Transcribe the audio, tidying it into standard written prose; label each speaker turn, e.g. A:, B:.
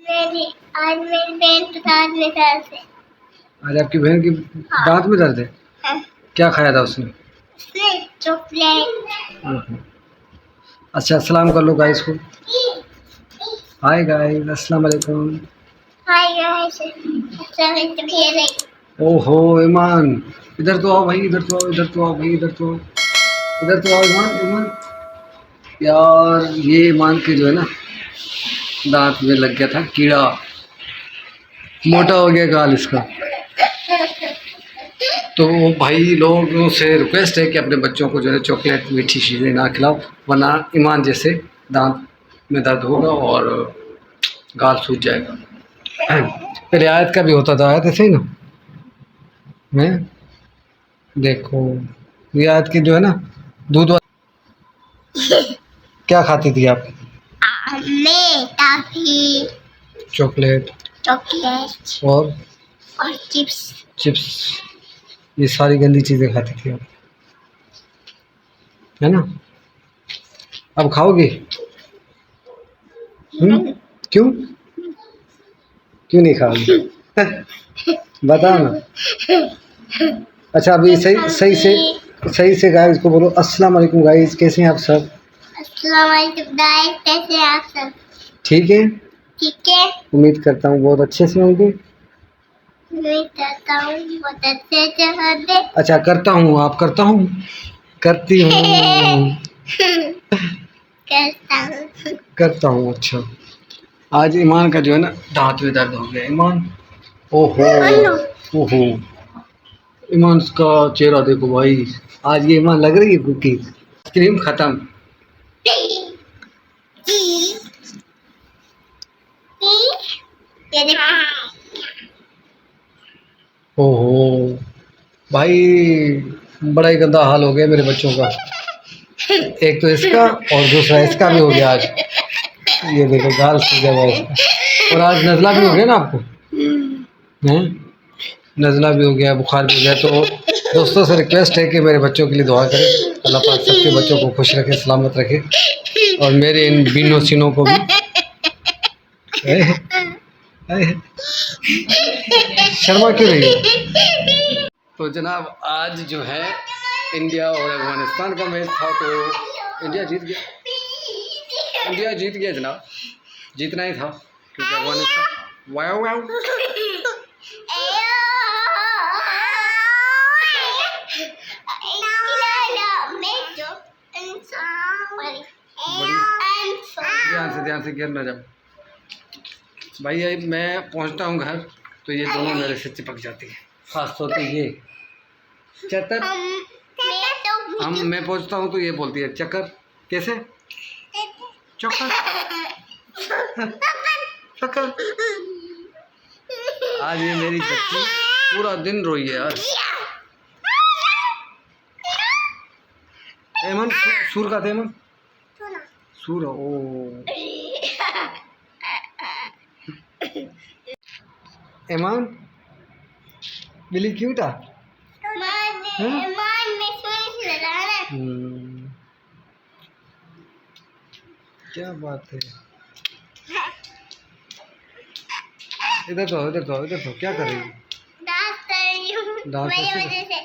A: मेरी आज मेरी बहन के दांत में दर्द है।
B: आज आपकी बहन की दांत में दर्द है?
A: हाँ।
B: क्या खाया था उसने?
A: चॉकलेट।
B: अच्छा सलाम कर लो गाइस को। हाय गाइस, अस्सलाम वालेकुम।
A: हाय गाइस, अस्सलाम वालेकुम।
B: ओहो ईमान, इधर तो आओ भाई, इधर तो आओ, इधर तो आओ भाई, इधर तो आओ, इधर तो आओ ईमान। ईमान यार, ये ईमान के जो है ना दांत में लग गया था कीड़ा, मोटा हो गया गाल इसका। तो भाई लोगों से रिक्वेस्ट है कि अपने बच्चों को जो है चॉकलेट मीठी चीज़ें ना खिलाओ, वरना ईमान जैसे दांत में दर्द होगा और गाल सूज जाएगा। पहले आयत का भी होता था, आयत ऐसे ही ना। मैं देखो, ये आयत की जो है ना दूध क्या खाती थी आप?
A: मैं टॉफी,
B: चॉकलेट
A: चॉकलेट
B: और
A: चिप्स।
B: चिप्स, ये सारी गंदी चीज़ें खाती थी आप, है ना? अब खाओगे? क्यों क्यों नहीं खाओगे? बताओ ना। अच्छा अभी सही से गाइस को बोलो, अस्सलाम वालेकुम गाइस, कैसे हैं आप सब?
A: अस्सलाम वालेकुम गाइस, कैसे हैं आप सब?
B: ठीक है,
A: ठीक है।
B: उम्मीद करता हूँ बहुत अच्छे से होंगे।
A: उम्मीद करता हूँ बहुत अच्छे से होंगे।
B: अच्छा करता हूँ, आप करता हूँ, करती हूँ, करता हूँ। अच्छा आज ईमान का जो है ना दांत में दर्द हो गया। ईमान, ओहो ओहो, ईमान का चेहरा देखो भाई, आज ये ईमान लग रही है कुकी। आइसक्रीम खत्म। ओहो भाई, बड़ा ही गंदा हाल हो गया मेरे बच्चों का। एक तो इसका और दूसरा इसका भी हो गया आज। ये देखो गाल सूजा हुआ इसका, और आज नज़ला भी हो गया ना आपको, हैं? नज़ला भी हो गया, बुखार भी हो गया। तो दोस्तों से रिक्वेस्ट है कि मेरे बच्चों के लिए दुआ करें, अल्लाह पाक सबके बच्चों को खुश रखे, सलामत रखे, और मेरे इन बीनों सीनों को भी। शर्मा क्यों रही हो? तो जनाब आज जो है इंडिया और अफगानिस्तान का मैच था, तो इंडिया जीत गया। इंडिया जीत गया जनाब, जीतना ही था क्योंकि अफगानिस्तान वाओ वाओ। ध्यान से गिर ना जाओ भाई। मैं पहुंचता हूं घर तो ये दोनों मेरे से चिपक जाती है, खास तौर पे ये चक्कर। मैं पहुंचता हूं तो ये बोलती है चक्कर, कैसे चक्कर चक्कर। आज ये मेरी बच्ची पूरा दिन रोई है यार। एमन सूर का एमन सूर, ओ एमान बिली क्यूट आ। क्या बात है, इधर तो क्या कर रही है?
A: डांस कर रही हूँ।